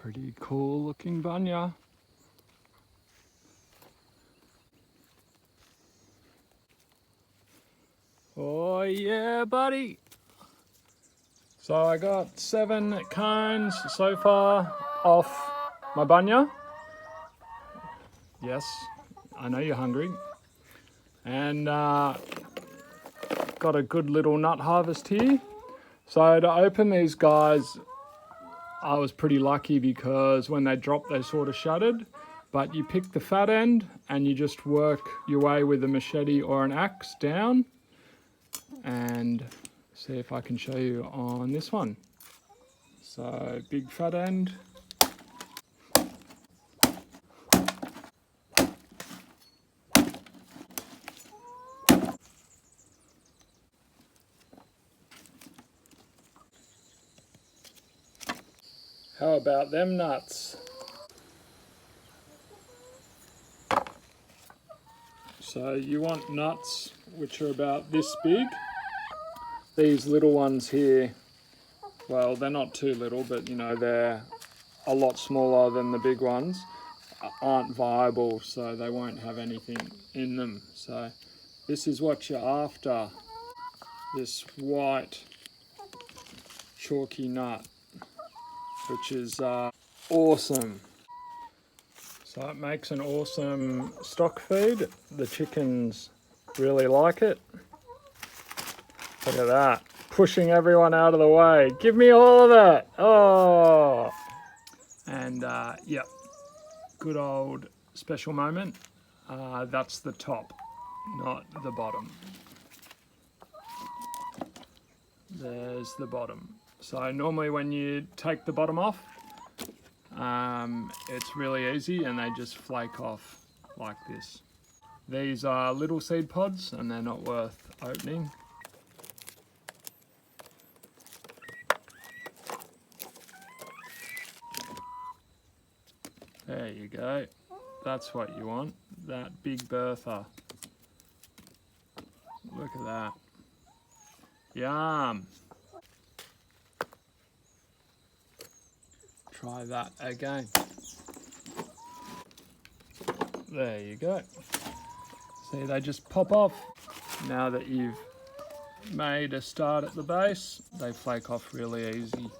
Pretty cool looking bunya. Oh yeah, buddy. So I got 7 cones so far off my bunya. Yes, I know you're hungry. And got a good little nut harvest here. So to open these guys, I was pretty lucky because when they dropped, they sort of shuttered. But you pick the fat end and you just work your way with a machete or an axe down. And see if I can show you on this one. So big fat end. How about them nuts? So you want nuts which are about this big. These little ones here, well, they're not too little, but you know, they're a lot smaller than the big ones, aren't viable, so they won't have anything in them. So this is what you're after, this white chalky nut, which is awesome. So it makes an awesome stock feed. The chickens really like it. Look at that, pushing everyone out of the way. Give me all of it. Oh, and yep, good old special moment. That's the top, not the bottom. There's the bottom. So normally when you take the bottom off, it's really easy and they just flake off like this. These are little seed pods and they're not worth opening. There you go. That's what you want, that big Bertha. Look at that. Yum. Try that again. There you go. See, they just pop off. Now that you've made a start at the base, they flake off really easy.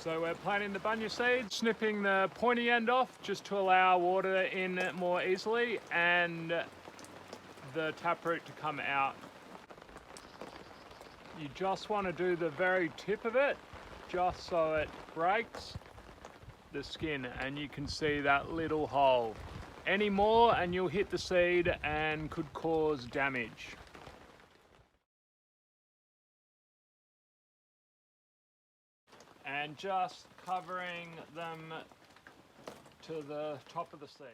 So we're planting the bunya seed, snipping the pointy end off just to allow water in more easily and the taproot to come out. You just want to do the very tip of it, just so it breaks the skin and you can see that little hole. Any more and you'll hit the seed and could cause damage. And just covering them to the top of the seed.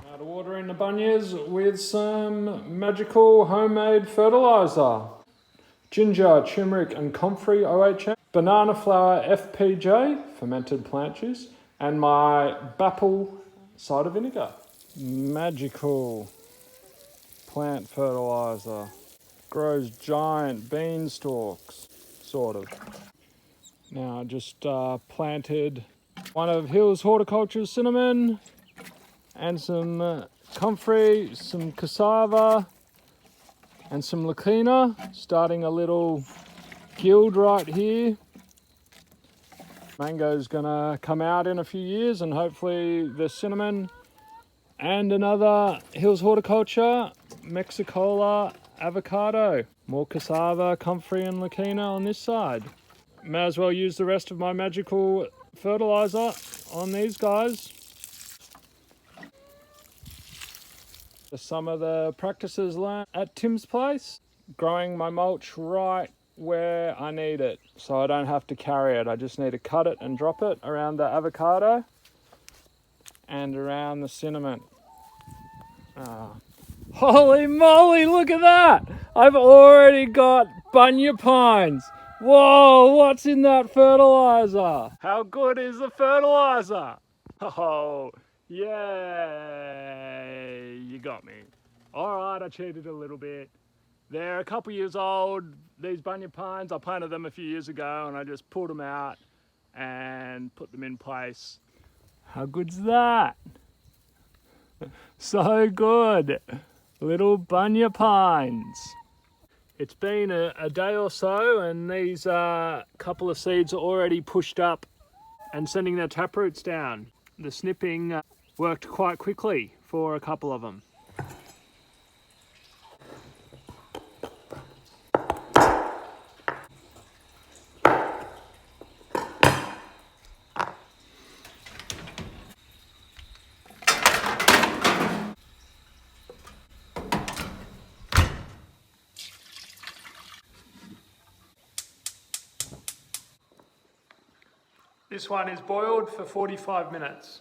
Now to water in the bunyas with some magical homemade fertiliser. Ginger, turmeric and comfrey OHM. Banana flour FPJ, fermented plant juice. And my Bapple cider vinegar. Magical plant fertiliser. Grows giant beanstalks, sort of. Now I just planted one of Hill's Horticulture's cinnamon and some comfrey, some cassava and some leucaena, starting a little guild right here. Mango's gonna come out in a few years and hopefully the cinnamon and another Hills Horticulture, Mexicola avocado. More cassava, comfrey and leucaena on this side. May as well use the rest of my magical fertilizer on these guys. Some of the practices learned at Tim's place, growing my mulch right where I need it, so I don't have to carry it. I just need to cut it and drop it around the avocado and around the cinnamon. Holy moly, look at that! I've already got bunya pines. Whoa, what's in that fertilizer? How good is the fertilizer? Oh, yay! You got me. All right, I cheated a little bit. They're a couple years old, these bunya pines. I planted them a few years ago and I just pulled them out and put them in place. How good's that? So good. Little bunya pines. It's been a day or so and these couple of seeds are already pushed up and sending their taproots down. The snipping worked quite quickly for a couple of them. This one is boiled for 45 minutes.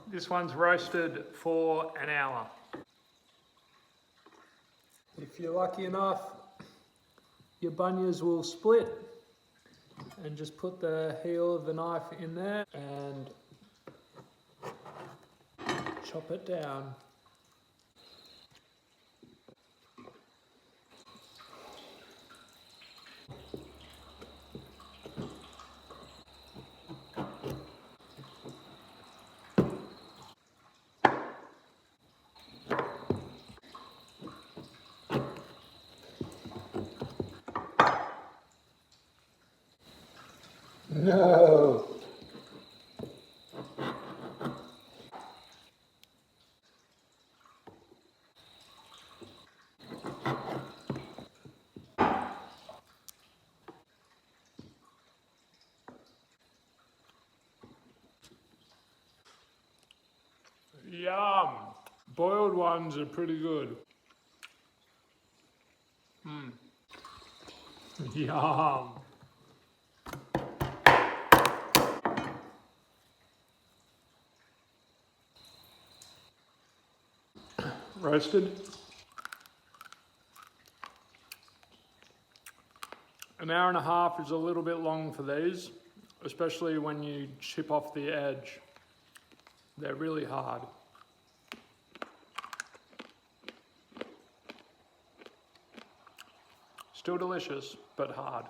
This one's roasted for an hour. If you're lucky enough, your bunyas will split. And just put the heel of the knife in there and chop it down. No! Yum! Boiled ones are pretty good. Yum! Roasted. An hour and a half is a little bit long for these, especially when you chip off the edge. They're really hard. Still delicious, but hard.